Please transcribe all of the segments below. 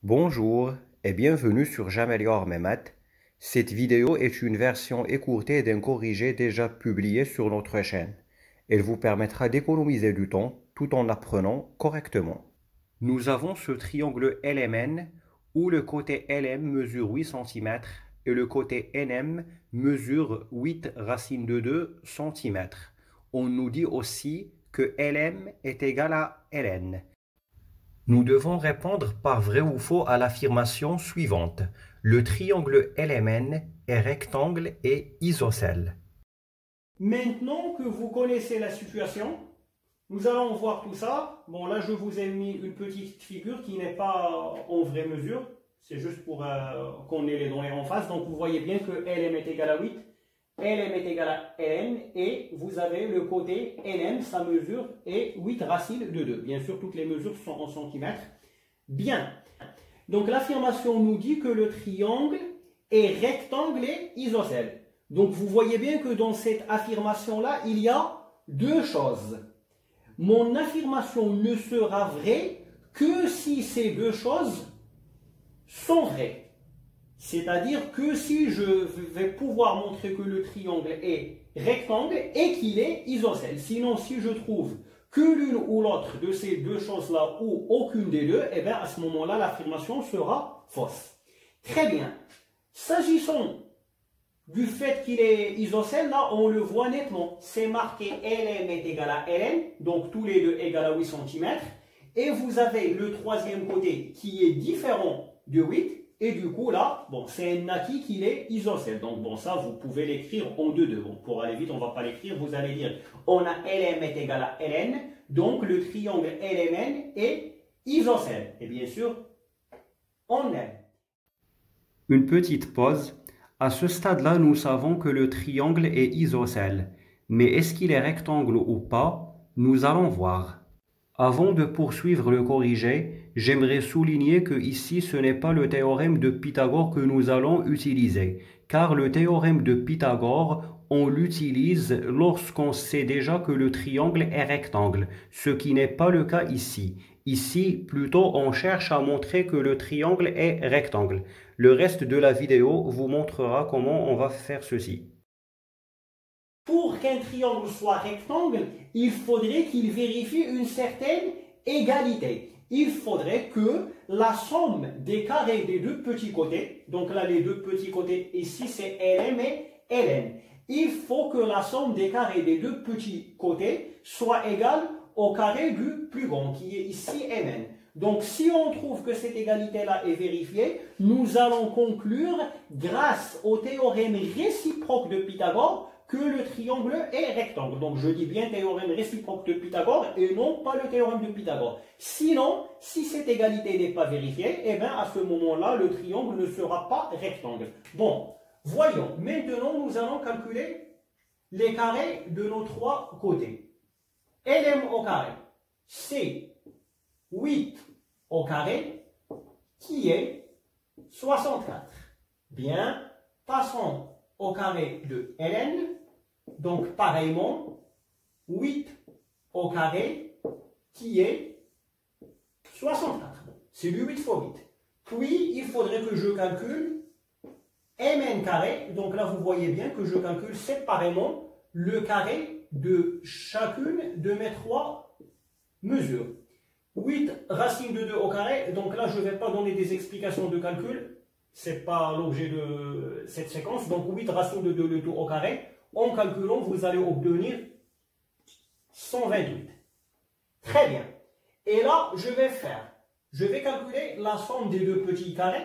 Bonjour et bienvenue sur J'améliore mes maths. Cette vidéo est une version écourtée d'un corrigé déjà publié sur notre chaîne. Elle vous permettra d'économiser du temps tout en apprenant correctement. Nous avons ce triangle LMN où le côté LM mesure 8 cm et le côté NM mesure 8 racine de 2 cm. On nous dit aussi que LM est égal à LN. Nous devons répondre par vrai ou faux à l'affirmation suivante. Le triangle LMN est rectangle et isocèle. Maintenant que vous connaissez la situation, nous allons voir tout ça. Bon, là, je vous ai mis une petite figure qui n'est pas en vraie mesure. C'est juste pour qu'on ait les données en face. Donc, vous voyez bien que LM est égal à 8, LM est égal à LN, et vous avez le côté NM, sa mesure est 8 racines de 2. Bien sûr, toutes les mesures sont en centimètres. Bien. Donc, l'affirmation nous dit que le triangle est rectangle et isocèle. Donc, vous voyez bien que dans cette affirmation-là, il y a deux choses. Mon affirmation ne sera vraie que si ces deux choses sont vraies. C'est-à-dire que si je vais pouvoir montrer que le triangle est rectangle et qu'il est isocèle. Sinon, si je trouve que l'une ou l'autre de ces deux choses-là ou aucune des deux, eh bien à ce moment-là, l'affirmation sera fausse. Très bien. S'agissant du fait qu'il est isocèle, là, on le voit nettement. C'est marqué LM est égal à LN, donc tous les deux égal à 8 cm. Et vous avez le troisième côté qui est différent de 8. Et du coup, là, bon, c'est un acquis qu'il est isocèle. Donc, bon, ça, vous pouvez l'écrire en deux. Bon, pour aller vite, on ne va pas l'écrire. Vous allez dire, on a LM est égal à LN. Donc, le triangle LMN est isocèle. Et bien sûr, on aime. Une petite pause. À ce stade-là, nous savons que le triangle est isocèle. Mais est-ce qu'il est rectangle ou pas? Nous allons voir. Avant de poursuivre le corrigé, j'aimerais souligner que ici ce n'est pas le théorème de Pythagore que nous allons utiliser, car le théorème de Pythagore, on l'utilise lorsqu'on sait déjà que le triangle est rectangle, ce qui n'est pas le cas ici. Ici, plutôt, on cherche à montrer que le triangle est rectangle. Le reste de la vidéo vous montrera comment on va faire ceci. Pour qu'un triangle soit rectangle, il faudrait qu'il vérifie une certaine égalité. Il faudrait que la somme des carrés des deux petits côtés, donc là les deux petits côtés ici c'est LM et LN, il faut que la somme des carrés des deux petits côtés soit égale au carré du plus grand qui est ici MN. Donc si on trouve que cette égalité-là est vérifiée, nous allons conclure grâce au théorème réciproque de Pythagore que le triangle est rectangle. Donc je dis bien théorème réciproque de Pythagore et non pas le théorème de Pythagore. Sinon, si cette égalité n'est pas vérifiée, eh bien à ce moment-là, le triangle ne sera pas rectangle. Bon, voyons. Maintenant, nous allons calculer les carrés de nos trois côtés. LM au carré, c'est 8 au carré, qui est 64. Bien, passons au carré de Ln. Donc, pareillement, 8 au carré, qui est 64. C'est du 8 fois 8. Puis, il faudrait que je calcule Mn carré. Donc là, vous voyez bien que je calcule séparément le carré de chacune de mes trois mesures. 8 racine de 2 au carré. Donc là, je ne vais pas donner des explications de calcul. Ce n'est pas l'objet de cette séquence. Donc 8 racine de 2 le tout au carré. En calculant, vous allez obtenir 128. Très bien. Et là, je vais calculer la somme des deux petits carrés,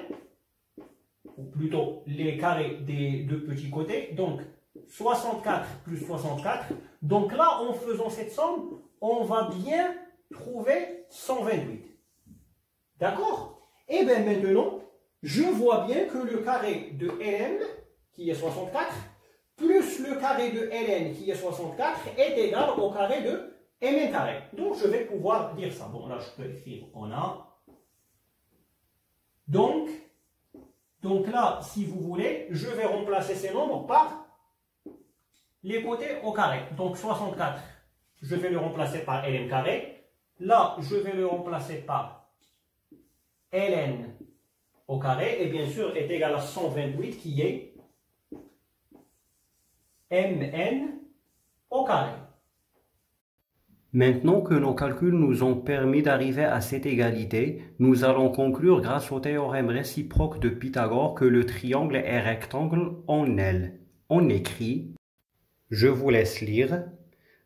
ou plutôt les carrés des deux petits côtés. Donc 64 plus 64. Donc là, en faisant cette somme, on va bien trouver 128. D'accord? Et bien maintenant, je vois bien que le carré de LM, qui est 64, plus le carré de Ln qui est 64 est égal au carré de Mn carré. Donc je vais pouvoir dire ça. Bon là je peux écrire en A. Donc là si vous voulez, je vais remplacer ces nombres par les côtés au carré. Donc 64, je vais le remplacer par Ln carré. Là je vais le remplacer par Ln au carré, et bien sûr est égal à 128 qui est mn au carré. Maintenant que nos calculs nous ont permis d'arriver à cette égalité, nous allons conclure grâce au théorème réciproque de Pythagore que le triangle est rectangle en L. On écrit, je vous laisse lire.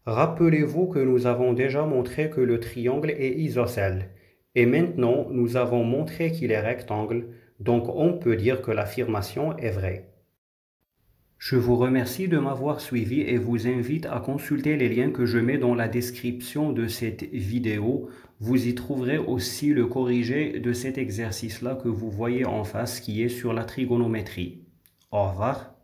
Rappelez-vous que nous avons déjà montré que le triangle est isocèle. Et maintenant, nous avons montré qu'il est rectangle, donc on peut dire que l'affirmation est vraie. Je vous remercie de m'avoir suivi et vous invite à consulter les liens que je mets dans la description de cette vidéo. Vous y trouverez aussi le corrigé de cet exercice-là que vous voyez en face qui est sur la trigonométrie. Au revoir.